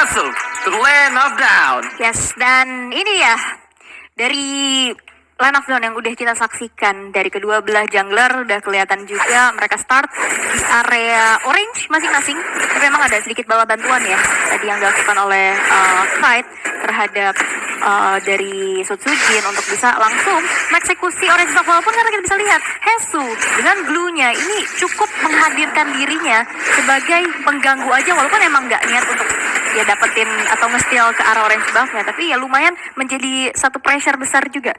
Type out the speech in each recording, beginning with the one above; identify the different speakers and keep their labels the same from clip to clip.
Speaker 1: masuk ke Land of Down.
Speaker 2: Yes, dan ini ya dari Land of Dawn yang udah kita saksikan dari kedua belah jungler udah kelihatan juga mereka start di area orange masing-masing. Tapi memang ada sedikit bala bantuan ya tadi yang dilakukan oleh Kite terhadap dari Sutsujin untuk bisa langsung mengeksekusi orange buff. Walaupun karena kita bisa lihat Hesu dengan glue-nya ini cukup menghadirkan dirinya sebagai pengganggu aja, walaupun emang nggak niat untuk ya dapetin atau nge-steal ke arah orange buff-nya, tapi ya lumayan menjadi satu pressure besar juga.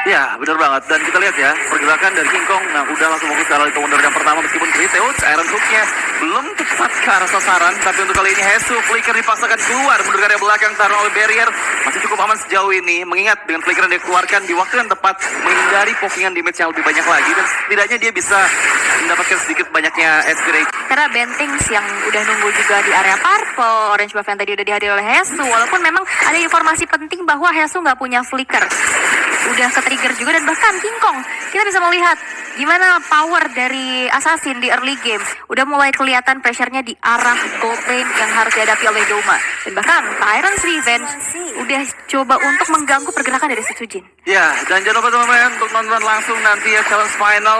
Speaker 1: Ya, benar banget. Dan kita lihat ya, pergerakan dari King Kong. Nah, udah langsung fokus ke arah Wonder yang pertama meskipun Kriteus, Iron Hook-nya belum tepat ke arah sasaran. Tapi untuk kali ini Hesu, Flicker dipaksakan keluar. Mundur ke area belakang, taruh oleh barrier. Masih cukup aman sejauh ini. Mengingat dengan Flicker yang dia keluarkan di waktu yang tepat, menghindari pokingan damage yang lebih banyak lagi. Dan setidaknya dia bisa mendapatkan sedikit banyaknya SP.
Speaker 2: Karena Bentings yang udah nunggu juga di area purple, orange buff yang tadi udah dihadir oleh Hesu. Walaupun memang ada informasi penting bahwa Hesu nggak punya Flicker. Udah ke-trigger juga, dan bahkan King Kong kita bisa melihat gimana power dari Assassin di early game. Udah mulai kelihatan pressure-nya di arah gold lane yang harus dihadapi oleh Doma. Dan bahkan Tyrant's Revenge udah coba untuk mengganggu pergerakan dari Sutsujin.
Speaker 1: Ya, dan jangan lupa teman-teman untuk nonton langsung nanti ya challenge final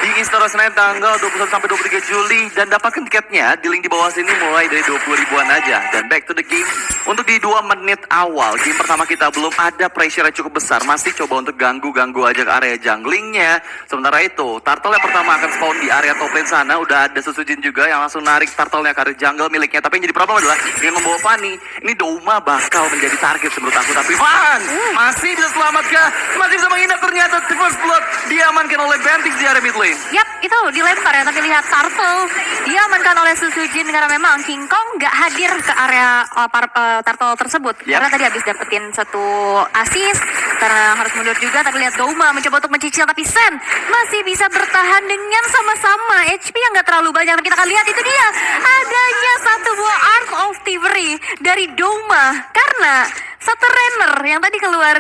Speaker 1: di Istora Senayan tanggal 21 sampai 23 Juli, dan dapatkan tiketnya di link di bawah sini mulai dari 20 ribuan aja. Dan back to the game, untuk di 2 menit awal game pertama kita belum ada pressure yang cukup besar, masih coba untuk ganggu aja ke area junglingnya. Sementara itu turtle yang pertama akan spawn di area top lane sana, udah ada Sutsujin juga yang langsung narik turtle-nya ke area jungle miliknya. Tapi yang jadi problem adalah dengan membawa Fanny, ini Doma bakal menjadi target menurut aku. Tapi Van masih bisa selamat kah? Masih bisa menghindar, ternyata the first blood diamankan oleh Bentix di area mid lane.
Speaker 2: Yap, itu dilempar ya, tapi lihat turtle diamankan oleh Sutsujin karena memang King Kong nggak hadir ke area turtle tersebut.
Speaker 1: Yep.
Speaker 2: Karena tadi habis dapetin satu assist karena harus mundur juga. Tapi lihat Doma mencoba untuk mencicil, tapi Sen masih bisa bertahan dengan sama-sama HP yang nggak terlalu banyak. Dan kita akan lihat itu dia adanya satu buah Art of Thievery dari Doma, karena satu runner yang tadi keluar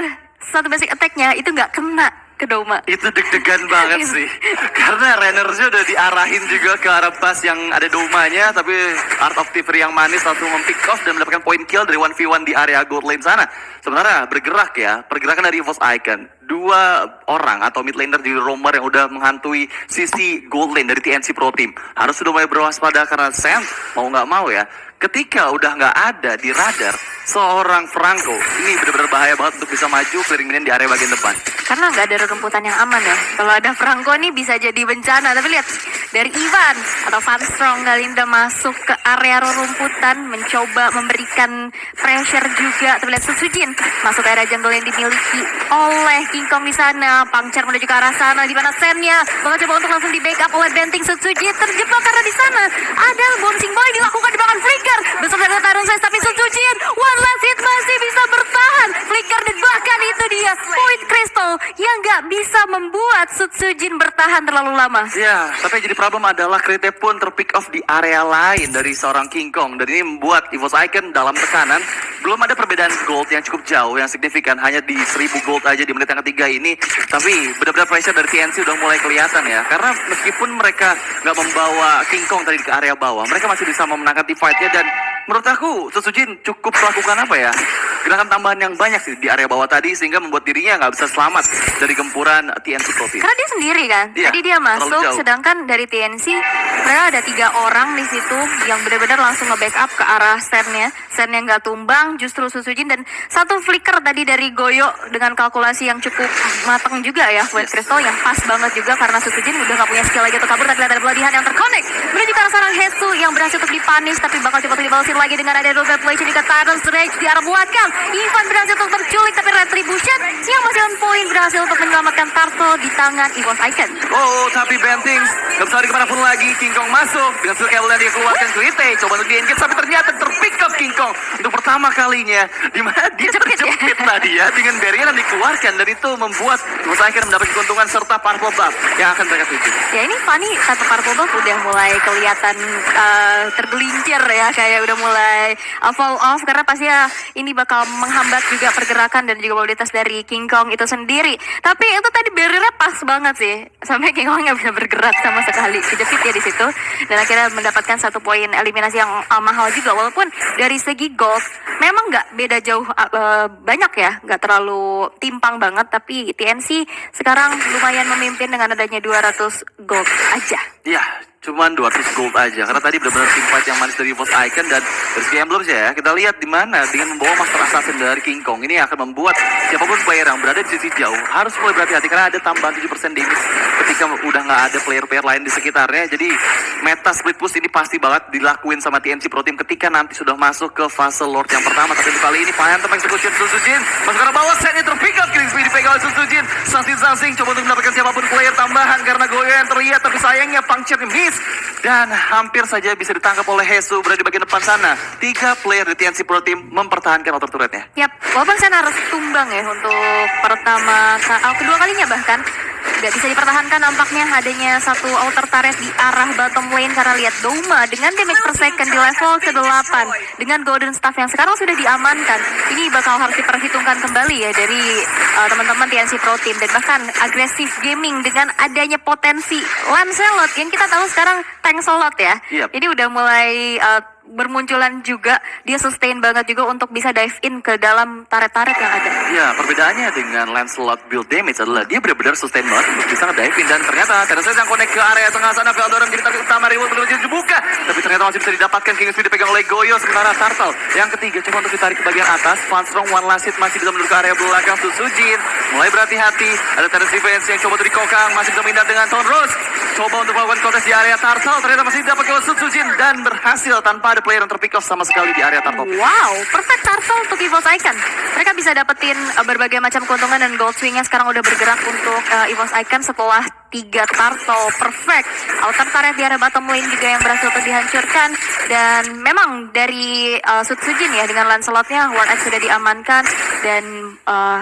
Speaker 2: satu basic attack-nya itu nggak kena ke Doma.
Speaker 1: Itu deg-degan banget sih. Karena runnersnya udah diarahin juga ke arah bus yang ada Domanya, tapi Art of Thievery yang manis langsung mem-pick off dan mendapatkan point kill dari 1v1 di area gold lane sana. Sebenarnya bergerak ya, pergerakan dari EVOS Icon. 2 orang atau mid laner di roamer yang udah menghantui sisi gold lane dari TNC Pro Team. Harus sudah mulai berwaspada karena Sam mau nggak mau ya, ketika udah nggak ada di radar seorang Franco, ini benar-benar bahaya banget untuk bisa maju clearing minion di area bagian depan.
Speaker 2: Karena nggak ada rerumputan yang aman ya. Kalau ada Franco nih bisa jadi bencana. Tapi lihat dari Ivan atau Van Strong kali ini udah masuk ke area rerumputan, mencoba memberikan pressure juga. Tapi lihat Sutsujin masuk ke area jungle yang dimiliki oleh King Kong di sana. Pangcer menuju ke arah sana, di mana Sen-nya bakal coba untuk langsung di backup oleh Bentix. Sutsujin terjebak karena di sana ada bouncing ball dilakukan di belakang Flicker besar dari Tyrant Size, tapi Sutsujin one last hit masih bisa bertahan. Flicker, dan bahkan itu dia point crystal yang nggak bisa membuat Sutsujin bertahan terlalu lama.
Speaker 1: Ya, tapi yang jadi problem adalah Krite pun terpick off di area lain dari seorang King Kong, dan ini membuat EVOS Icon dalam tekanan. Belum ada perbedaan gold yang cukup jauh, yang signifikan, hanya di 1000 gold aja di menit yang ketiga ini. Tapi benar-benar pressure dari TNC udah mulai kelihatan ya, karena meskipun mereka nggak membawa King Kong tadi ke area bawah, mereka masih bisa memenangkan team fight-nya. Dan menurut aku Sutsujin cukup melakukan apa ya, gerakan tambahan yang banyak sih di area bawah tadi, sehingga membuat dirinya nggak bisa selamat dari gempuran TNC Pro Team.
Speaker 2: Karena dia sendiri kan,
Speaker 1: Iya,
Speaker 2: tadi dia masuk,
Speaker 1: terlalu jauh.
Speaker 2: sedangkan dari TNC mereka ada 3 orang di situ yang benar-benar langsung nge-backup ke arah Sen-nya. Sen yang nggak tumbang, justru Sutsujin, dan satu Flicker tadi dari Goyo dengan kalkulasi yang cukup matang juga ya, White Crystal yang pas banget juga karena Sutsujin udah nggak punya skill lagi untuk kabur. Tapi lihat ada Bloody Hand yang terconnect menuju ke arah seorang Hesu yang berhasil untuk dipunish, tapi bakal coba untuk dibalesin lagi dengan ada double play di Tyrant's Rage di arah belakang. Ivan berhasil untuk terculik, tapi Retribution yang masih on point berhasil untuk menyelamatkan Turtle di tangan EVOS Icon.
Speaker 1: Oh, tapi Bentix gak bisa lari kemanapun lagi. King Kong masuk dengan skill yang dia keluarkan. Krite coba untuk di-engage, tapi ternyata terpick up King Kong untuk pertama kalinya di mana dia terjepit tadi ya dengan barrier yang dikeluarkan, dan itu membuat EVOS Icon mendapat keuntungan serta purple buff yang akan mereka tuju.
Speaker 2: Ya ini Fanny satu purple buff udah mulai kelihatan tergelincir ya, kayak udah mulai fall off karena pasti ya ini bakal menghambat juga pergerakan dan juga mobilitas dari King Kong itu sendiri. Tapi itu tadi barriernya pas banget sih, sampai King Kong nggak bisa bergerak sama sekali, kejepit ya di situ, dan akhirnya mendapatkan 1 poin eliminasi yang mahal juga. Walaupun dari segi gold memang nggak beda jauh banyak ya, nggak terlalu timpang banget, tapi TNC sekarang lumayan memimpin dengan adanya 200 gold aja.
Speaker 1: Iya, cuman 200 gold aja, karena tadi benar-benar team fight yang manis dari EVOS Icon. Dan dari segi emblem ya, kita lihat di mana dengan membawa Master Assassin dari King Kong ini akan membuat siapapun player yang berada di sisi jauh harus mulai berhati-hati, karena ada tambahan 7% damage ketika udah nggak ada player-player lain di sekitarnya. Jadi meta split push ini pasti banget dilakuin sama TNC Pro Team ketika nanti sudah masuk ke fase Lord yang pertama. Tapi untuk kali ini Phantom Execution Sun Soo Jin masuk ke bawah, setnya terpick up, killing speed dipegang oleh Sun Soo Jin. Sangsing coba untuk mendapatkan siapapun player tambahan karena Goyo yang terlihat, tapi sayangnya puncture-nya miss. Dan hampir saja bisa ditangkap oleh Hesu berada di bagian depan sana. 3 player di TNC Pro Team mempertahankan outer turretnya.
Speaker 2: Yap, walaupun Sen harus tumbang ya untuk kedua kalinya bahkan. Gak bisa dipertahankan nampaknya adanya satu outer turret di arah bottom lane, karena lihat Doma dengan damage per second di level ke-8 dengan golden staff yang sekarang sudah diamankan. Ini bakal harus diperhitungkan kembali ya dari teman-teman TNC Pro Team, dan bahkan agresif gaming dengan adanya potensi Lancelot yang kita tahu sekarang tank slot ya.
Speaker 1: Yep.
Speaker 2: Jadi udah mulai bermunculan juga, dia sustain banget juga untuk bisa dive in ke dalam turret-turret yang ada.
Speaker 1: Ya, perbedaannya dengan Lancelot build damage adalah dia benar-benar sustain banget untuk bisa nge-dive in, dan ternyata Teresa yang connect ke area tengah sana, Veldora menjadi target utama, Reward belum dibuka, tapi ternyata masih bisa didapatkan. King Speed dipegang oleh Goyo, sementara Turtle yang ketiga coba untuk ditarik ke bagian atas. Fanstrong One Last Hit masih bisa menuju ke area belakang. Sun Soo Jin mulai berhati-hati, ada Teresa defense yang coba untuk dikokang, masih bisa menghindar dengan Tone Rose, coba untuk melakukan kontes di area Turtle, ternyata masih dapat oleh Sun Soo Jin dan berhasil tanpa ada player yang terpick off sama sekali di area Turtle.
Speaker 2: Wow, perfect Turtle untuk EVOS Icon. Mereka bisa dapetin berbagai macam keuntungan, dan gold swingnya sekarang udah bergerak untuk EVOS Icon setelah 3 Turtle. Perfect. Outer turret di area bottom lane juga yang berhasil untuk dihancurkan, dan memang dari Sun Soo Jin ya dengan Lancelotnya Ward Edge sudah diamankan, dan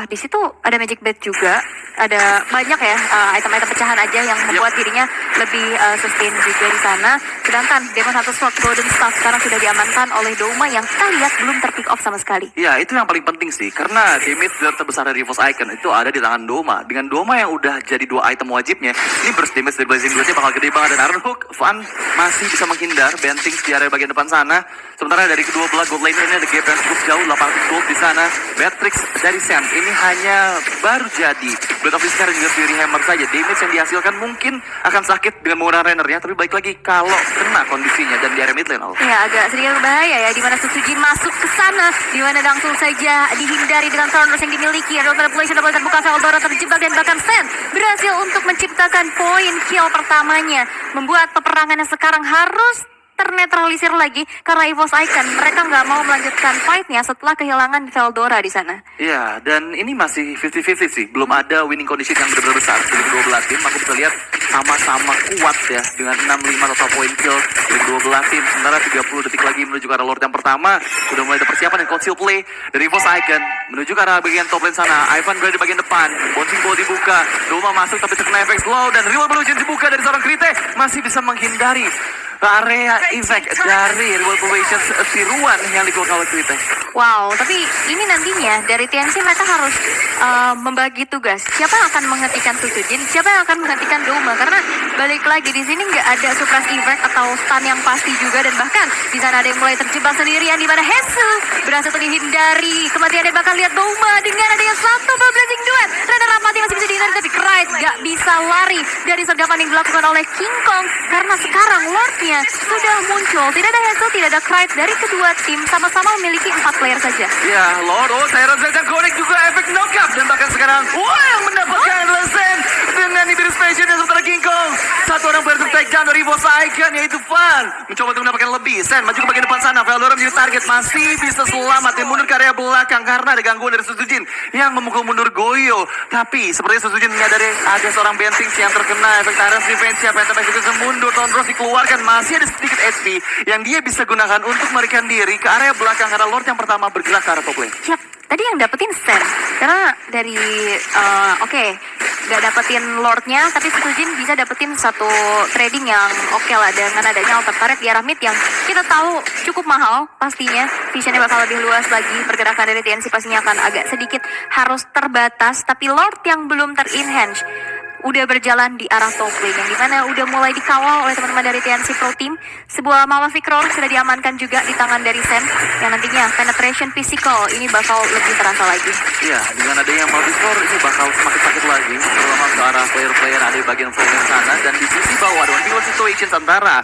Speaker 2: di situ ada Magic Bed juga. Ada banyak ya item-item pecahan aja yang membuat dirinya lebih sustain juga di sana. Sedangkan Demon 1 slot Golden Staff sekarang sudah diamankan oleh Doma yang kita lihat belum terpick off sama sekali.
Speaker 1: Ya, itu yang paling penting sih, karena damage terbesar dari EVOS Icon itu ada di tangan Doma. Dengan Doma yang udah jadi 2 item wajibnya, ini burst damage dari Blazing Blade-nya bakal gede banget. Dan Iron Hook, Van masih bisa menghindar Bentings di area bagian depan sana. Sementara dari kedua belah gold lane ini ada gap yang cukup jauh, 800 gold di sana. Matrix dari Sam ini hanya baru jadi Blade of Iskar dan juga Fury Hammer saja. Damage yang dihasilkan mungkin akan sakit dengan menggunakan Renner-nya, tapi baik lagi kalau kena kondisinya dan di area mid lane.
Speaker 2: Ya, agak sedikit berbahaya ya, dimana Sun Soo Jin masuk ke sana, dimana langsung saja dihindari dengan Thorners yang dimiliki. Ada manipulation double terbuka, Veldora terjebak, dan bahkan Sen berhasil untuk menciptakan poin kill pertamanya, membuat peperangan yang sekarang harus ternetralisir lagi karena EVOS Icon mereka nggak mau melanjutkan fightnya setelah kehilangan Veldora di sana.
Speaker 1: Iya, dan ini masih 50-50 sih, belum ada winning condition yang benar-benar besar dari kedua belah tim. Aku bisa lihat sama-sama kuat ya dengan 65 total point kill dari kedua belah tim. Sementara 30 detik lagi menuju ke arah Lord yang pertama, sudah mulai ada persiapan dan conceal play dari EVOS Icon menuju ke arah bagian top lane sana. Ivan berada di bagian depan, bouncing ball dibuka, Doma masuk tapi terkena efek slow, dan Reward Evolution dibuka dari seorang Krite, masih bisa menghindari area effect dari Reward Evolution tiruan yang dikeluarkan oleh Krite.
Speaker 2: Wow, tapi ini nantinya dari TNC mereka harus membagi tugas. Siapa yang akan menghentikan Sun Soo Jin, siapa yang akan menghentikan Doma, karena balik lagi di sini nggak ada suppress effect atau stun yang pasti juga, dan bahkan di sana ada yang mulai terjebak sendirian, di mana Hesu berhasil dihindari kematian, dan bahkan lihat Doma dengan adanya satu blazing duet. Runner up mati masih bisa dihindari, tapi Krite nggak bisa lari dari sergapan yang dilakukan oleh King Kong, karena sekarang Lordnya sudah muncul. Tidak ada Hesu, tidak ada Krite dari kedua tim, sama-sama memiliki 4 player saja.
Speaker 1: Ya, Lord, Siren Zed yang connect juga efek knockup, dan bahkan sekarang yang mendapatkan adalah Zen dengan Ibris Passion, dan sementara King Kong 1 seorang player takedown dari EVOS Icon, yaitu Van. Mencoba untuk mendapatkan lebih. Sen maju ke bagian depan sana. Veldora menjadi target, masih bisa selamat dan mundur ke area belakang karena ada gangguan dari Suzujin yang memukul mundur Goyo. Tapi sepertinya Suzujin menyadari ada seorang Bentings yang terkena efek Tyrant's Revenge. Phantom Execution mundur, Tondros dikeluarkan, masih ada sedikit HP yang dia bisa gunakan untuk melarikan diri ke area belakang karena Lord yang pertama bergerak ke arah top lane.
Speaker 2: Siap. Tadi yang dapetin Sen, karena dari nggak dapetin Lordnya, tapi Sujin bisa dapetin satu trading yang oke lah dengan adanya alter turret di arah mid yang kita tahu cukup mahal pastinya. Visionnya bakal lebih luas lagi, pergerakan dari TNC pastinya akan agak sedikit harus terbatas, tapi Lord yang belum ter-enhance udah berjalan di arah top lane yang dimana udah mulai dikawal oleh teman-teman dari TNC Pro Team. Sebuah Malefic Roar sudah diamankan juga di tangan dari Sen yang nantinya penetration physical ini bakal lebih terasa lagi.
Speaker 1: Iya, dengan adanya Malefic Roar ini bakal semakin sakit lagi, terutama ke arah player-player ada di bagian flank sana. Dan di sisi bawah ada one situation antara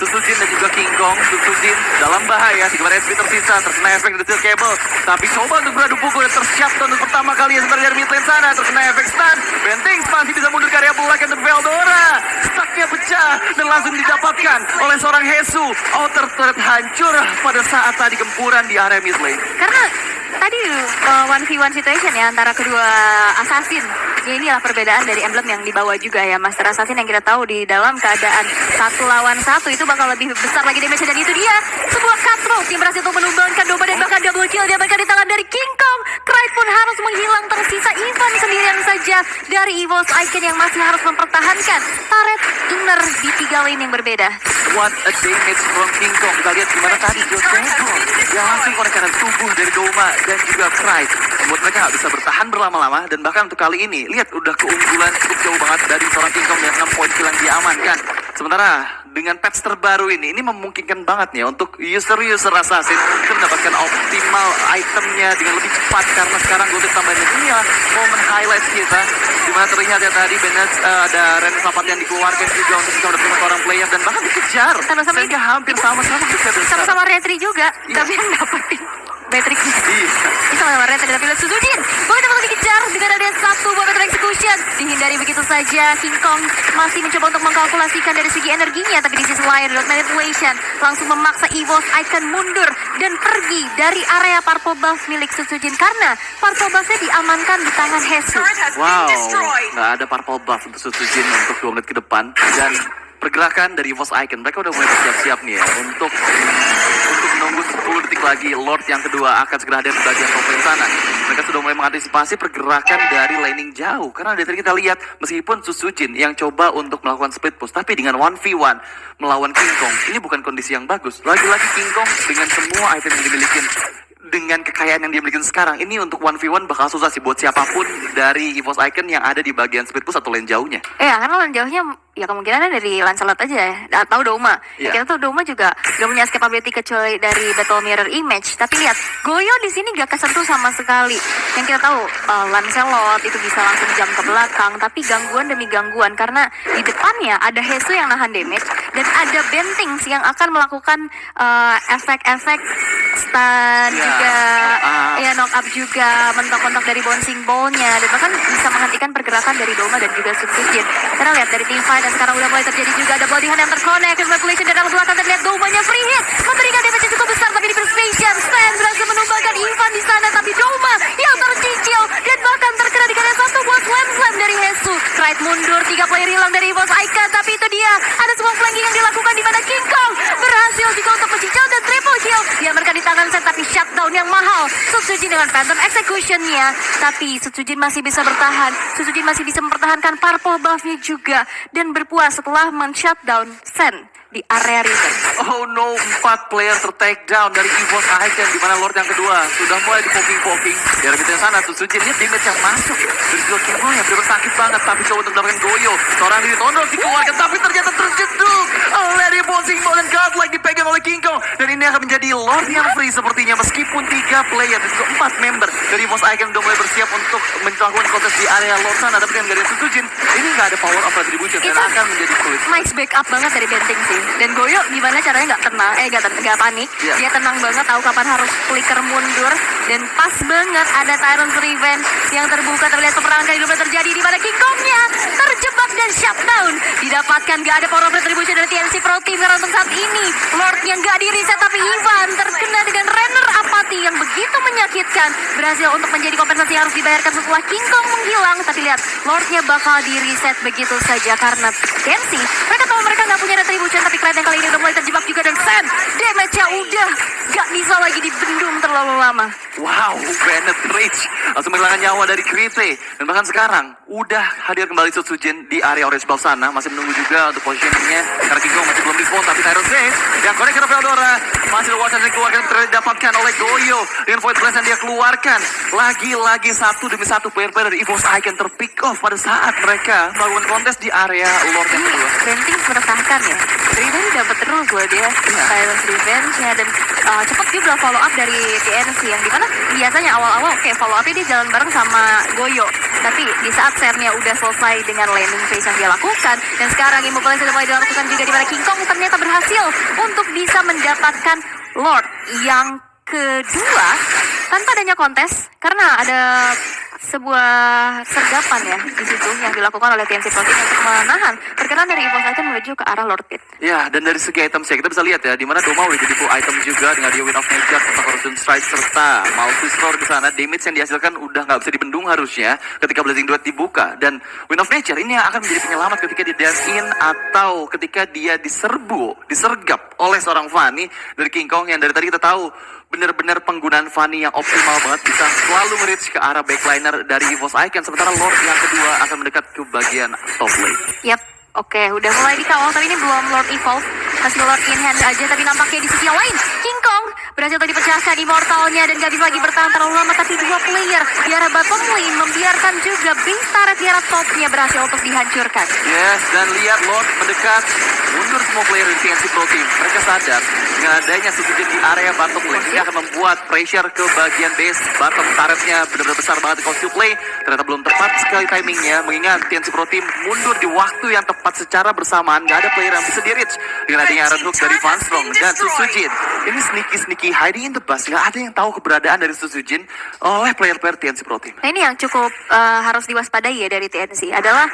Speaker 1: Suzujin dan juga King Kong. Suzujin dalam bahaya, 3 SP tersisa, terkena efek dari steel cable, tapi coba untuk beradu pukul dan tersiap untuk pertama kali yang sebenarnya dari mid lane sana, terkena efek stun. Bentings masih bisa mundur ke area belakang untuk Veldora. Stucknya pecah dan langsung didapatkan oleh seorang Hesu. Outer turret hancur pada saat tadi gempuran di area mid lane.
Speaker 2: Karena tadi 1v1 situation ya antara kedua assassin. Ya inilah perbedaan dari emblem yang dibawa juga ya. Master Assassin yang kita tahu di dalam keadaan 1 lawan 1 itu bakal lebih besar lagi damage, dan itu dia sebuah cutthroat yang berhasil untuk menumbangkan domba dan bahkan double kill diamankan di tangan dari King Kong. Clyde pun harus menghilang, tersisa Ivan sendirian saja dari EVOS Icon yang masih harus mempertahankan turret inner di 3 lane yang berbeda.
Speaker 1: What a damage from King Kong. Kita lihat gimana tadi Josh Temple yang langsung konekan tubuh dari Doma dan juga Clyde membuat mereka gak bisa bertahan berlama-lama. Dan bahkan untuk kali ini lihat udah keunggulan cukup jauh banget dari seorang King Kong yang 6 poin kill yang diamankan. Sementara dengan patch terbaru ini memungkinkan banget nih untuk user assassin itu mendapatkan optimal itemnya dengan lebih cepat karena sekarang gue tambahin ini ya momen highlight kita dimana terlihat ya tadi Bennett ada random sapat yang dikeluarkan juga untuk bisa mendapatkan seorang player dan bahkan dikejar
Speaker 2: Sama-sama
Speaker 1: sehingga hampir sama-sama juga
Speaker 2: sama-sama retri juga, tapi yang dapetin Patrick bisa sama retri, tapi lihat Suzujin boleh dapat dikejar dengan ada satu buah Patrick execution, dihindari begitu saja. King Kong masih mencoba untuk mengkalkulasikan dari segi energinya, tapi di sisi lain Lord Manipulation langsung memaksa EVOS Icon mundur dan pergi dari area purple buff milik Suzujin karena purple buffnya diamankan di tangan Hesu.
Speaker 1: Wow, nggak ada purple buff untuk Suzujin untuk 2 menit ke depan. Dan pergerakan dari EVOS Icon, mereka udah mulai bersiap-siap nih ya untuk menunggu 10 detik lagi Lord yang kedua akan segera hadir di bagian top lane sana. Mereka sudah mulai mengantisipasi pergerakan dari laning jauh karena dari tadi kita lihat meskipun Suzujin yang coba untuk melakukan split push, tapi dengan 1v1 melawan King Kong ini bukan kondisi yang bagus. Lagi-lagi King Kong dengan semua item yang dimiliki, dengan kekayaan yang dia miliki sekarang, ini untuk 1v1 bakal susah sih buat siapapun dari EVOS Icon yang ada di bagian split push atau lane jauhnya.
Speaker 2: Iya, karena lane jauhnya ya kemungkinannya dari Lancelot aja ya, atau Doma.
Speaker 1: Iya.
Speaker 2: Kita tuh Doma juga gak punya escapability kecuali dari Battle Mirror Image. Tapi lihat, Goyo di sini gak kesentuh sama sekali. Yang kita tahu Lancelot itu bisa langsung jam ke belakang, tapi gangguan demi gangguan karena di depannya ada Hesu yang nahan damage dan ada Bentings yang akan melakukan efek-efek stun juga, ya knock up juga, mentok-mentok dari bouncing ball-nya, dan bahkan bisa menghentikan pergerakan dari Doma dan juga Suzujin. Karena lihat dari team fight dan sekarang udah mulai terjadi juga ada body hand yang terconnect, manipulation dari dalam belakang, dan lihat Domanya free hit memberikan damage yang cukup besar, tapi di first station Stan berhasil menumbangkan Ivan di sana, tapi Doma yang tercicil dan bahkan terkena dikena satu buah slam dari Hesu. Clyde mundur, 3 player hilang dari EVOS Icon, tapi itu dia ada sebuah flanking yang dilakukan di mana King Kong berhasil juga untuk mencicil dan triple kill diamankan di tangan Sen, tapi shutdown yang mahal Suzujin dengan Phantom Execution-nya, tapi Suzujin masih bisa bertahan. Suzujin masih bisa mempertahankan purple buff-nya juga dan berpuas setelah men-shutdown Sen di area Riven.
Speaker 1: Oh no, 4 player ter-take down dari EVOS Icon, di mana Lord yang kedua sudah mulai di-poking-poking. Di area yang sana, Suzujin lihat damage yang masuk dari Lord King Kong yang benar sakit banget, tapi coba untuk mendapatkan Goyo. Seorang diri Tondros dikeluarkan, tapi ternyata terjeduk oleh bouncing ball dan godlike dipegang oleh King Kong. Dan ini akan menjadi Lord yang free sepertinya, meskipun 3 player dan juga 4 member dari EVOS Icon udah mulai bersiap untuk melakukan kontes di area Lord sana. Tapi dengan Guardian Susujin, ini nggak ada power of retribution dan
Speaker 2: Itu
Speaker 1: akan menjadi sulit.
Speaker 2: nice backup banget dari Benting sih. Dan Goyo gimana caranya nggak tenang, nggak panik.
Speaker 1: Iya.
Speaker 2: Dia tenang banget, tahu kapan harus flicker mundur. Dan pas banget ada Tyrant's Revenge yang terbuka, terlihat peperangan kali dua terjadi di mana King Kong-nya terjebak dan shutdown. Didapatkan nggak ada power of retribution dari TNC Pro Team karena untuk saat ini Lord-nya nggak di reset, tapi Ivan terkena dengan Renner apati yang begitu menyakitkan. Berhasil untuk menjadi kompensasi yang harus dibayarkan setelah King Kong menghilang. Tapi lihat, Lord-nya bakal di reset begitu saja karena TNC. Mereka tahu mereka nggak punya retribution, tapi Kled yang kali ini udah mulai terjebak juga dan Sam damage-nya udah nggak bisa lagi dibendung terlalu lama.
Speaker 1: Wow, Bennett Rage langsung menghilangkan nyawa dari Krite. Dan bahkan sekarang udah hadir kembali Susujin di area orange bawah sana. Masih menunggu juga untuk positioningnya karena King Kong masih belum respawn. Tapi Tyrant Rage yang connect ke Veldora masih ada watch yang dikeluarkan, terdapatkan oleh Goyo dengan Void Blast yang dia keluarkan. Lagi-lagi satu demi satu player-player dari EVOS Icon terpick off pada saat mereka melakukan kontes di area Lord yang kedua.
Speaker 2: Benting meresahkan ya. Dari tadi dapat terus loh dia Tyrant's Revenge-nya dan cepat juga follow up dari TNC yang dimana biasanya awal-awal oke, follow up dia jalan bareng sama Goyo. Tapi di saat sernya udah selesai dengan landing phase yang dia lakukan dan sekarang immobilize sudah mulai dilakukan juga di mana King Kong ternyata berhasil untuk bisa mendapatkan Lord yang kedua tanpa adanya kontes karena ada sebuah sergapan ya di situ yang dilakukan oleh TNC Pro Team untuk menahan pergerakan dari EVOS Icon menuju ke arah Lord Pit.
Speaker 1: Ya, dan dari segi item saya kita bisa lihat ya, di mana Doma udah jadi full item juga dengan dia Wind of Nature, serta Corrosion Strike, serta Malphite Roar di sana. Damage yang dihasilkan udah nggak bisa dibendung harusnya ketika Blazing Duet dibuka. Dan Wind of Nature ini yang akan menjadi penyelamat ketika di dash in atau ketika dia disergap oleh seorang Fanny dari King Kong yang dari tadi kita tahu benar-benar penggunaan Fanny yang optimal banget, bisa selalu nge-reach ke arah backliner dari EVOS Icon. Sementara Lord yang kedua akan mendekat ke bagian top lane.
Speaker 2: Yap, oke, udah mulai dikawal tapi ini belum Lord Evolve, masih Lord in hand aja. Tapi nampaknya di sisi yang lain King Kong berhasil tadi pecahkan Immortalnya dan gak bisa lagi bertahan terlalu lama. Tapi dua player di arah bottom lane membiarkan juga base turret di arah topnya berhasil untuk dihancurkan.
Speaker 1: Yes, dan lihat Lord mendekat, mundur semua player di TNC Pro Team. Mereka sadar dengan adanya Susujin di area bottom lane ini akan membuat pressure ke bagian base bottom turretnya benar-benar besar banget di cost to play. Ternyata belum tepat sekali timingnya, mengingat TNC Pro Team mundur di waktu yang tepat secara bersamaan. Gak ada player yang bisa di-reach dengan adanya Iron Hook dari Van Strong dan Susujin. Ini sneaky hiding in the bus. Gak ada yang tahu keberadaan dari Susujin oleh player-player TNC Pro Team.
Speaker 2: Nah ini yang cukup harus diwaspadai ya dari TNC adalah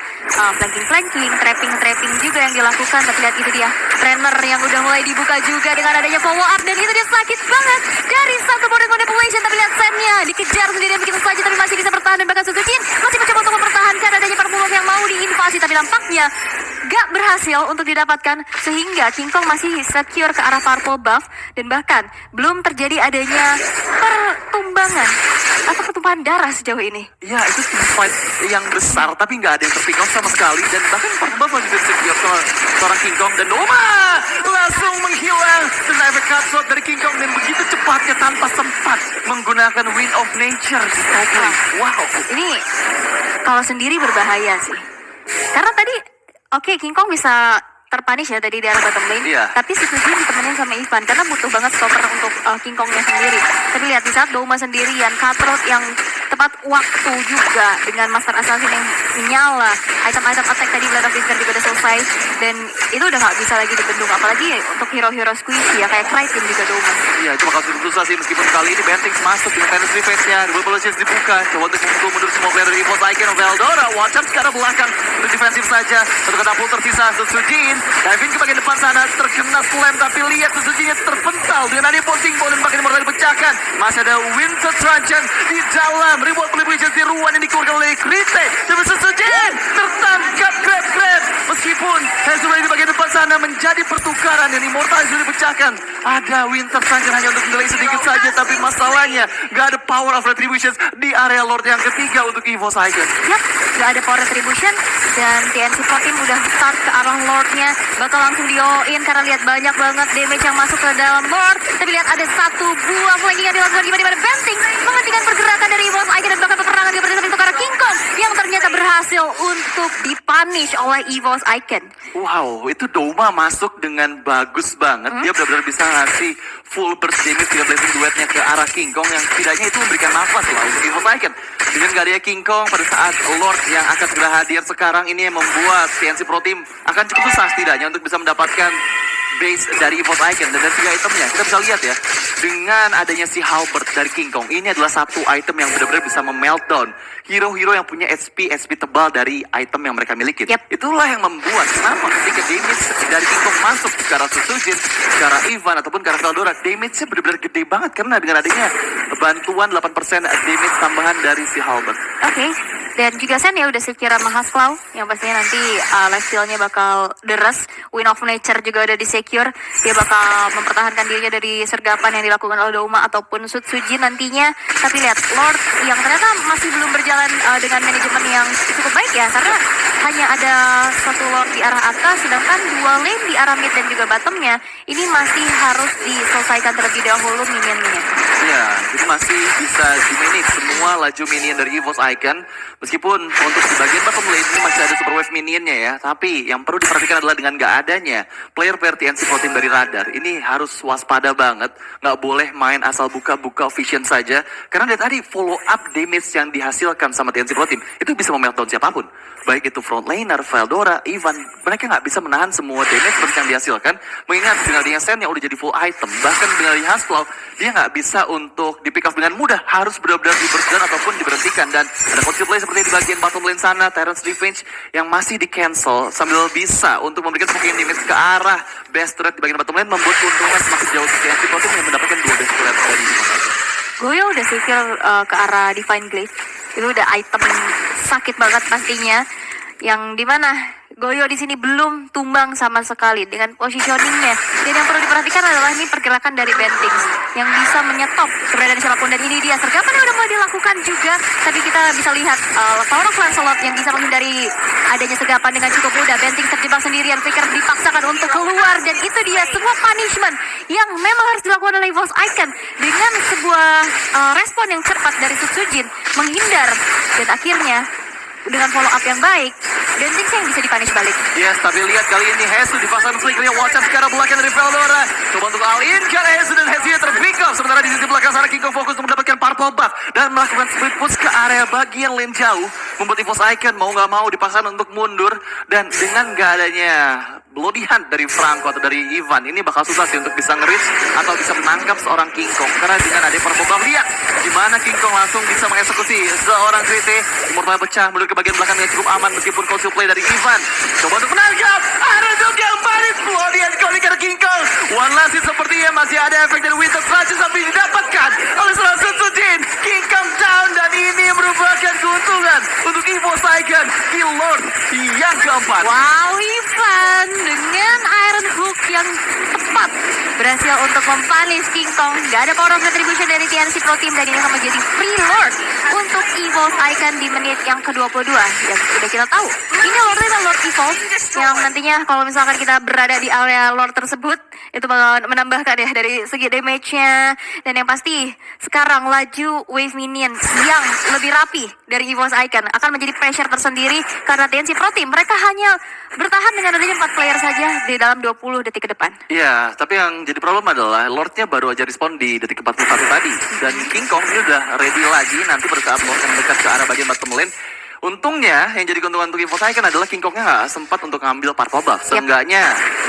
Speaker 2: flanking, trapping juga yang dilakukan. Tapi lihat itu dia, trainer yang udah mulai dibuka juga dengan adanya follow up dan itu dia sakit banget dari satu border manipulation. Tapi lihat Sam-nya dikejar sendirian begitu saja tapi masih bisa bertahan dan bahkan Susujin masih mencoba untuk mempertahankan adanya Parmulov yang mau diinvasi tapi nampaknya gak berhasil untuk didapatkan sehingga King Kong masih secure ke arah purple buff dan bahkan belum terjadi adanya pertumbangan atau pertumpahan darah sejauh ini.
Speaker 1: Ya, itu team fight yang besar tapi nggak ada yang terpick off sama sekali dan bahkan purple buff masih bisa secure sama seorang King Kong dan Doma langsung menghilang dengan efek cutshot dari King Kong dan begitu cepatnya tanpa sempat menggunakan Wind of Nature di top lane. Wow.
Speaker 2: Ini kalau sendiri berbahaya sih. Karena tadi oke, King Kong bisa terpunish ya tadi di arah bottom lane.
Speaker 1: Iya.
Speaker 2: Tapi Susujin ditemenin sama Ivan karena butuh banget stopper untuk King Kongnya sendiri. Tapi lihat di saat Doma sendirian, Cutthroat yang tepat waktu juga dengan Master Assassin yang menyala. Item-item attack tadi Blade of Wisdom juga udah selesai dan itu udah gak bisa lagi dibendung. Apalagi untuk hero-hero squishy ya kayak Clyde dan juga Doma.
Speaker 1: Iya, itu bakal cukup susah sih meskipun kali ini Bentix masuk dengan Tennis Defense-nya. Double Policies dibuka, coba untuk memukul mundur semua player dari EVOS Icon. Veldora, watch out ke arah belakang untuk defensif saja. Satu katapult tersisa, Susujin diving ke bagian depan sana, terkena slam tapi lihat Susujinnya terpental dengan adanya posting ball dan bahkan Immortal dipecahkan. Masih ada Winter Truncheon di dalam reward Policies di ruang yang dikeluarkan oleh Krite. Tapi Susujin tertangkap grab meskipun Hezbollah di bagian depan sana menjadi pertukaran dan Immortal sudah dipecahkan. Ada Winter Truncheon hanya untuk mendelay sedikit saja tapi masalahnya gak ada power of retribution di area Lord yang ketiga untuk EVOS Icon.
Speaker 2: Yap, gak ada power retribution dan TNC Pro Team udah start ke arah Lordnya, bakal langsung di-all-in karena lihat banyak banget damage yang masuk ke dalam Lord. Tapi lihat ada satu buah flanking yang dilakukan di mana Benting menghentikan pergerakan dari EVOS Icon dan bahkan peperangan di perjalanan untuk arah King Kong yang ternyata berhasil untuk punish oleh EVOS Icon.
Speaker 1: Wow, itu Douma masuk dengan bagus banget. Dia benar-benar bisa ngasih full burst damage dengan blazing duetnya ke arah King Kong yang setidaknya itu memberikan nafas lah untuk EVOS Icon. Dengan gak adanya King Kong pada saat Lord yang akan segera hadir sekarang ini yang membuat TNC Pro Team akan cukup susah setidaknya untuk bisa mendapatkan base dari EVOS Icon. Dan dari 3 itemnya kita bisa lihat ya, dengan adanya si Halberd dari King Kong, ini adalah satu item yang benar-benar bisa memeltdown hero-hero yang punya SP tebal dari item yang mereka miliki. Itulah yang membuat kenapa ketika damage dari King Kong masuk ke arah Susujin, ke arah Ivan ataupun ke arah Veldora, damage-nya benar-benar gede banget karena dengan adanya bantuan 8% damage tambahan dari si Halberd.
Speaker 2: Oke. Dan juga Sen ya udah secure sama Haskell yang pastinya nanti lifesteal-nya bakal deres. Win of Nature juga udah di-secure. Dia bakal mempertahankan dirinya dari sergapan yang dilakukan oleh Douma ataupun Sutsujin nantinya. Tapi lihat Lord yang ternyata masih belum berjalan dengan manajemen yang cukup baik ya, karena hanya ada satu Lord di arah atas, sedangkan 2 lane di arah mid dan juga bottomnya ini masih harus diselesaikan terlebih dahulu minion-nya.
Speaker 1: Ya, jadi masih bisa di-manage semua laju minion dari EVOS Icon. Meskipun untuk di bagian bottom lane ini masih ada super wave minionnya ya, tapi yang perlu diperhatikan adalah dengan gak adanya player-player TNC Pro Team dari radar, ini harus waspada banget, nggak boleh main asal buka-buka vision saja, karena dari tadi follow up damage yang dihasilkan sama TNC Pro Team itu bisa memeltdown siapapun, baik itu frontlaner, Veldora, Ivan, mereka nggak bisa menahan semua damage burst yang dihasilkan, mengingat dengan adanya Sen yang udah jadi full item, bahkan dengan adanya Haskell, dia nggak bisa untuk di pick up dengan mudah, harus benar-benar di-burst down ataupun diberhentikan. Dan ada positive play seperti di bagian bottom lane sana, Tyrant's Revenge yang masih di cancel sambil bisa untuk memberikan smoking damage ke arah best turret di bagian bottom lane, membuat keuntungan semakin jauh ke TNC Pro Team yang mendapatkan 2 best turret dari
Speaker 2: Goyo udah secure ke arah Divine Glaive. Itu udah item sakit banget pastinya, yang dimana Goyo di sini belum tumbang sama sekali dengan positioningnya. Dan yang perlu diperhatikan adalah ini pergerakan dari Bentings yang bisa menyetop keberadaan siapapun. Dan ini dia sergapan yang udah mulai dilakukan juga. Tadi kita bisa lihat Tower of Lancelot yang bisa menghindari adanya sergapan dengan cukup mudah. Bentings terjebak sendirian, Flicker dipaksakan untuk keluar. Dan itu dia sebuah punishment yang memang harus dilakukan oleh EVOS Icon dengan sebuah respon yang cepat dari Sutsujin menghindar. Dan akhirnya dengan follow up yang baik, Bentings yang bisa dipunish balik.
Speaker 1: Yes, tapi lihat kali ini Hesu dipasang Flickernya watch out sekarang belakang dari Veldora. Coba untuk all-in karena Hesu dan Hesu yang terpick up. Sementara di sisi belakang sana King Kong fokus untuk mendapatkan purple buff dan melakukan split push ke area bagian lane jauh, membuat EVOS Icon mau nggak mau dipaksa untuk mundur. Dan dengan gak adanya Bloody Hunt dari Franco atau dari Ivan, ini bakal susah sih untuk bisa nge-reach atau bisa menangkap seorang King Kong. Karena dengan ada purple buff, lihat dimana King Kong langsung bisa mengeksekusi seorang Krite. Immortal pecah mundur ke bagian belakang yang cukup aman meskipun close play dari Ivan. Coba untuk menangkap, ada juga yang manis. Bloody Hunt kali ke King Kong. One last hit sepertinya masih ada efek dari Winter Slash sampai didapatkan oleh seorang Sutsujin. King Kong down dan ini merupakan keuntungan untuk EVOS Icon. Kill Lord yang keempat.
Speaker 2: Wow, Ivan dengan Iron Hook yang tepat berhasil untuk mempunish King Kong. Gak ada power of retribution dari TNC Pro Team dan ini akan menjadi free Lord untuk EVOS Icon di menit yang ke-22. Yang sudah kita tahu, ini Lordnya adalah Lord Evolve yang nantinya kalau misalkan kita berada di area Lord tersebut, itu bakal menambahkan ya dari segi damage-nya. Dan yang pasti sekarang laju wave minion yang lebih rapi dari EVOS Icon akan menjadi pressure tersendiri karena TNC Pro Team mereka hanya bertahan dengan adanya 4 player saja di dalam 20 detik ke depan.
Speaker 1: Iya, tapi yang jadi problem adalah Lordnya baru aja respon di detik ke-41 tadi. Dan King Kong ini udah ready lagi nanti pada saat Lord yang mendekat ke arah bagian bottom lane. Untungnya yang jadi keuntungan untuk EVOS Icon adalah King Kongnya nggak sempat untuk ngambil purple buff. Seenggaknya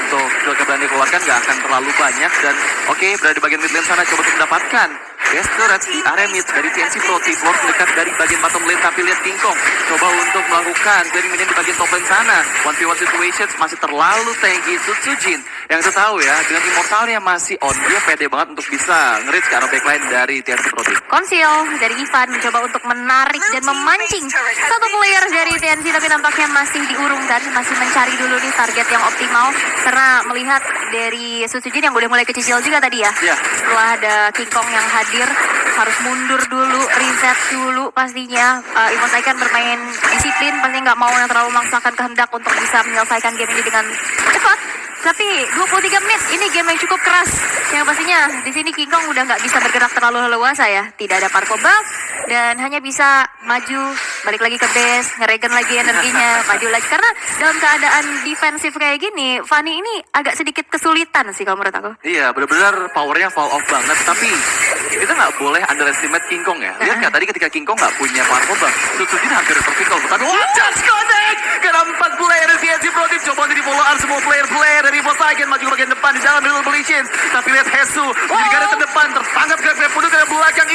Speaker 1: untuk keberadaan dikeluarkan nggak akan terlalu banyak. Dan oke, berada di bagian mid lane sana coba untuk mendapatkan best turret di area mid dari TNC Pro Team. Lord mendekat dari bagian bottom lane, tapi lihat King Kong coba untuk melakukan clearing minion di bagian top lane sana. 1v1 situations masih terlalu tanky. Sutsujin yang kita tahu ya, dengan immortalnya masih on, dia pede banget untuk bisa nge-reach ke arah backline dari TNC Pro Team.
Speaker 2: Konsil dari Ivan mencoba untuk menarik dan memancing satu player dari TNC, tapi nampaknya masih diurungkan, masih mencari dulu nih target yang optimal karena melihat dari Sutsujin yang udah mulai kecil juga tadi ya. Setelah ada King Kong yang hadir, harus mundur dulu, reset dulu pastinya. EVOS Icon bermain disiplin, pasti nggak mau yang terlalu memaksakan kehendak untuk bisa menyelesaikan game ini dengan cepat. Tapi 23 menit ini game yang cukup keras. Yang pastinya di sini King Kong udah nggak bisa bergerak terlalu leluasa ya. Tidak ada purple buff dan hanya bisa maju balik lagi ke base, ngeregen lagi energinya, maju lagi. Karena dalam keadaan defensif kayak gini, Fanny ini agak sedikit kesulitan sih kalau menurut aku.
Speaker 1: Iya, benar-benar powernya fall off banget. Tapi kita nggak boleh underestimate King Kong ya. Lihat nggak tadi ketika King Kong nggak punya power bomb, Sutsujin hampir vertical. Tapi just connect! Karena 4 player dari TNC Pro Team coba untuk di follow up semua player dari Evo Saiken maju ke bagian depan di dalam middle position. Tapi lihat Hesu menjadi garda terdepan tertangkap ke Pepuduk ke belakang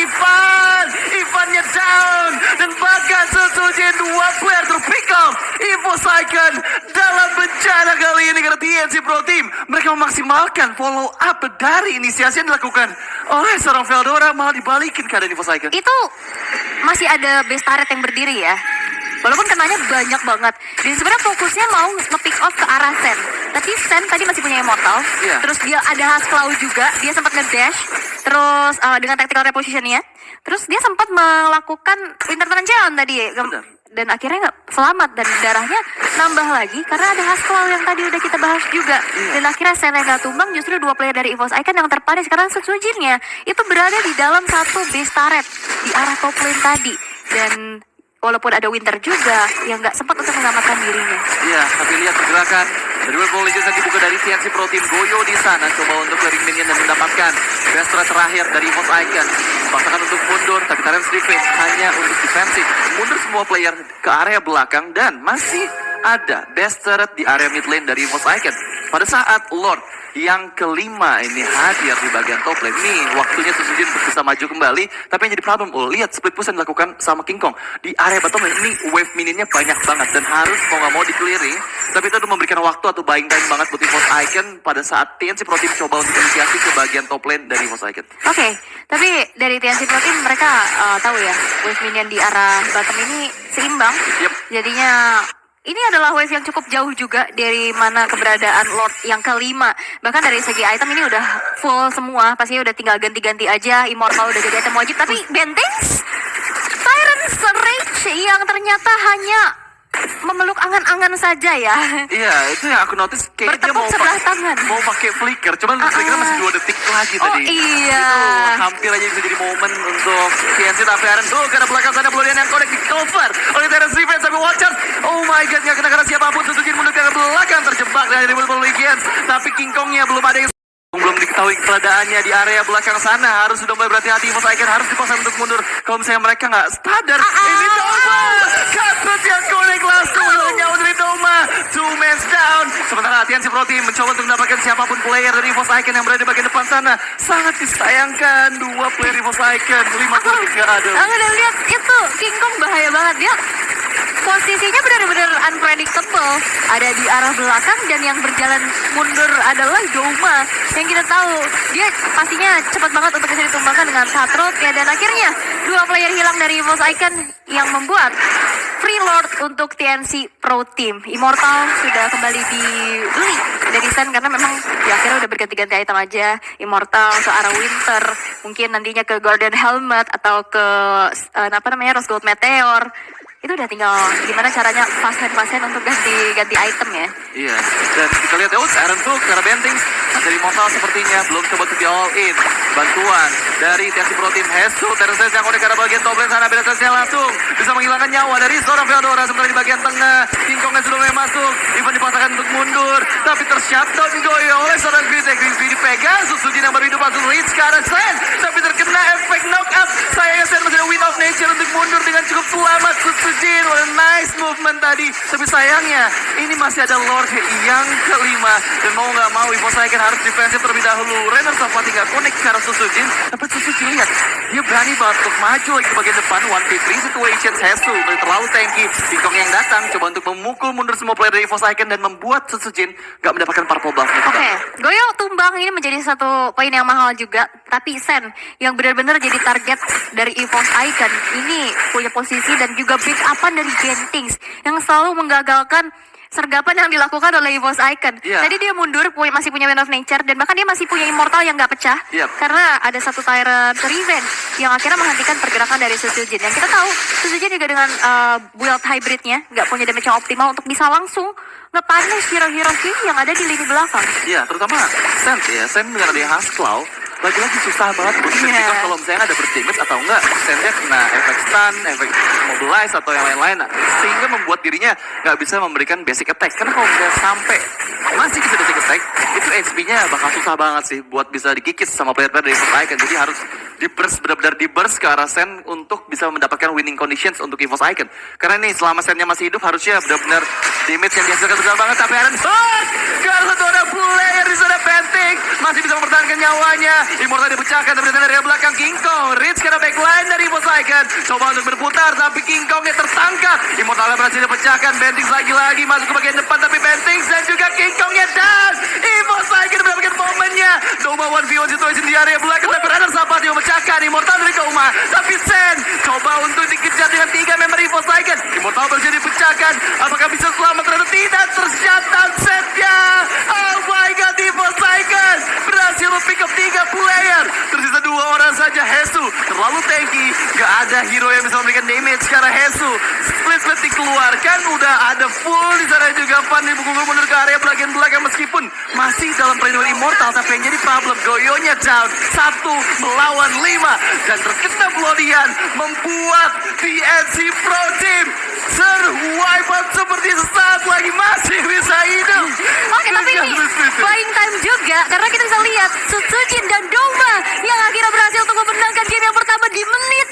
Speaker 1: Ivannya down dan bahkan Sutsujin 2 player terpick off Evo Saiken dalam bencana kali ini karena TNC Pro Team mereka memaksimalkan follow up dari inisiasi yang dilakukan oleh seorang Veldora malah dibalikin keadaan Evo Saiken.
Speaker 2: Itu masih ada base turret yang berdiri ya. Walaupun kenanya banyak banget. Dan sebenarnya fokusnya mau nge-pick off ke arah Sen. Tapi Sen tadi masih punya Immortal.
Speaker 1: Iya.
Speaker 2: Terus dia ada Haskell juga. Dia sempat nge-dash. Terus dengan tactical repositionnya. Terus dia sempat melakukan Winter Trancheon tadi.
Speaker 1: Benar.
Speaker 2: Dan akhirnya nggak selamat. Dan darahnya nambah lagi. Karena ada Haskell yang tadi udah kita bahas juga.
Speaker 1: Iya.
Speaker 2: Dan akhirnya Sen yang nggak tumbang. Justru 2 player dari EVOS Icon yang terpanis. Karena Sutsujinnya itu berada di dalam satu base turret. Di arah top lane tadi. Dan walaupun ada Winter juga yang nggak sempat untuk menyelamatkan dirinya.
Speaker 1: Iya, tapi lihat pergerakan dari World Legends yang dibuka dari TNC Pro Team. Goyo di sana coba untuk clearing minion dan mendapatkan best threat terakhir dari EVOS Icon. Paksakan untuk mundur, tapi Terence defense hanya untuk defensif. Mundur semua player ke area belakang dan masih ada best threat di area mid lane dari EVOS Icon. Pada saat Lord yang kelima ini hadir di bagian top lane. Nih waktunya Sutsujin untuk bisa maju kembali. Tapi yang jadi problem, lihat split push yang dilakukan sama King Kong. Di area bottom lane ini wave minionnya banyak banget. Dan harus mau gak mau di clearing. Tapi itu udah memberikan waktu atau buying time banget buat EVOS Icon pada saat TNC Pro Team coba untuk inisiasi ke bagian top lane dari EVOS Icon.
Speaker 2: Oke, tapi dari TNC Pro Team mereka tahu ya, wave minion di arah bottom ini seimbang.
Speaker 1: Yep.
Speaker 2: Jadinya ini adalah wave yang cukup jauh juga dari mana keberadaan Lord yang kelima. Bahkan dari segi item ini udah full semua. Pastinya udah tinggal ganti-ganti aja. Immortal udah jadi item wajib. Tapi Bentings, Tyrant's Rage yang ternyata hanya memeluk angan-angan saja ya.
Speaker 1: Iya, itu yang aku notice kayaknya dia
Speaker 2: Bertepuk sebelah tangan.
Speaker 1: mau pakai flicker. Cuman saya kira masih 2 detik lagi
Speaker 2: Oh
Speaker 1: tadi.
Speaker 2: iya.
Speaker 1: Itu hampir aja bisa jadi momen untuk TNC. Tapi Aaron tuh karena belakang sana Blurian yang connect di cover oleh Terence defense. Tapi Watchers, oh my god, gak kena karena siapapun. Sutsujin mundur ke belakang terjebak dari World Legends. Tapi King Kongnya belum ada yang belum diketahui keberadaannya di area belakang sana. Harus sudah mulai berhati-hati. EVOS Icon harus dipaksa untuk mundur. Kalau misalnya mereka nggak sadar, ini Doma. Katut yang connect langsung nyawa dari Doma. 2 men down. Sementara TNC Pro Team mencoba untuk mendapatkan siapapun player dari EVOS Icon yang berada di bagian depan sana. Sangat disayangkan 2 player EVOS Icon. 5 gak ada.
Speaker 2: Aku udah lihat itu King Kong bahaya banget dia. Posisinya benar-benar unpredictable. Ada di arah belakang dan yang berjalan mundur adalah Doma. Yang kita tahu dia pastinya cepat banget untuk bisa ditumbangkan dengan Satrot ya. Dan akhirnya 2 player hilang dari EVOS Icon yang membuat free Lord untuk TNC Pro Team. Immortal sudah kembali dibeli dari Sen karena memang ya akhirnya udah berganti-ganti item aja. Immortal ke arah Winter, mungkin nantinya ke Golden Helmet atau ke Rose Gold Meteor. Itu udah tinggal gimana caranya pasien untuk ganti item ya.
Speaker 1: Iya, dan kita lihat Aaron tuh karena Bentings dari Mortal sepertinya belum coba to be all in. Bantuan dari TNC Pro Team Hesu, Terence yang udah ke arah bagian top lane sana, Beresesnya langsung bisa menghilangkan nyawa dari seorang Veldora. Sementara di bagian tengah, King Kongnya sudah mulai masuk, Ivan dipaksakan untuk mundur, tapi tershutdown digoyang oleh seorang Grisby. Grisby dipegang, Sutsujin yang baru hidup langsung reach ke arah Sen, tapi terkena efek knockup. Sayangnya Sen masih ada Wind of Nature untuk mundur dengan cukup selamat. Sutsujin, what a nice movement tadi. Tapi sayangnya, ini masih ada Lord yang kelima. Dan mau nggak mau, EVOS Icon harus defensif terlebih dahulu. Renner Safati nggak connect ke arah Sutsujin. Tapi Sutsujin lihat, dia berani banget untuk maju lagi ke bagian depan. 1v3 situation, Hesu terlalu tanky. King Kong yang datang, coba untuk memukul mundur semua player dari EVOS Icon dan membuat Sutsujin nggak mendapatkan purple buff.
Speaker 2: Oke, Goyo tumbang ini menjadi satu poin yang mahal juga. Tapi Sen yang benar-benar jadi target dari EVOS Icon ini punya posisi dan juga pick upan dari Bentings yang selalu menggagalkan sergapan yang dilakukan oleh EVOS Icon.
Speaker 1: Yeah.
Speaker 2: Tadi dia mundur, masih punya Wind of Nature dan bahkan dia masih punya Immortal yang nggak pecah.
Speaker 1: Yep.
Speaker 2: Karena ada satu Tyrant Revenge yang akhirnya menghentikan pergerakan dari Sutsujin. Yang kita tahu Sutsujin juga dengan build hybridnya nggak punya damage yang optimal untuk bisa langsung nge-punish hero-hero yang ada di lini belakang.
Speaker 1: Iya, terutama Sen ya. Sen dengan ada Haskell lagi-lagi susah banget buat membuktikan kalau misalnya ada burst damage atau enggak. Sennya kena efek stun, efek mobilize atau yang lain-lain. Nah, sehingga membuat dirinya nggak bisa memberikan basic attack. Karena kalau misalnya sampai masih bisa basic attack, itu HP-nya bakal susah banget sih buat bisa dikikis sama player-player dari EVOS Icon. Jadi harus di-burst, benar-benar di-burst ke arah Sen untuk bisa mendapatkan winning conditions untuk EVOS Icon. Karena nih selama Sennya masih hidup harusnya benar-benar damage yang dihasilkan besar banget. Tapi Aaron kalau satu orang player di sana Penting masih bisa mempertahankan nyawanya. Immortal dipecahkan tapi dari belakang King Kong. Rich karena backline dari EVOS Icon. Coba untuk berputar tapi King Kongnya tertangkap. Immortal berhasil dipecahkan. Bentings lagi-lagi masuk ke bagian depan tapi Bentings dan juga King Kongnya dan EVOS Icon mendapatkan momennya. Doma 1v1 situation di area belakang tapi Runner sempat memecahkan Immortal dari Doma. Tapi Sen coba untuk dikejar dengan 3 member EVOS Icon. Immortal berhasil dipecahkan. Apakah bisa selamat ternyata tidak tercatat setnya. Oh my god, EVOS Icon berhasil pick up 3 player. Tersisa 2 orang saja. Hesu terlalu tanky. Gak ada hero yang bisa memberikan damage karena Hesu split dikeluarkan. Udah ada full di sana juga. Pan dipukul mundur ke area bagian belakang meskipun masih dalam perlindungan Immortal. Tapi yang jadi problem Goyonya down 1 melawan 5 dan terkena Blodian membuat TNC Pro Team survive out seperti sesaat lagi masih bisa hidup.
Speaker 2: Oke, tapi ini buying time juga karena kita bisa lihat Sutsujin dan Doma yang akhirnya berhasil untuk memenangkan game yang pertama di menit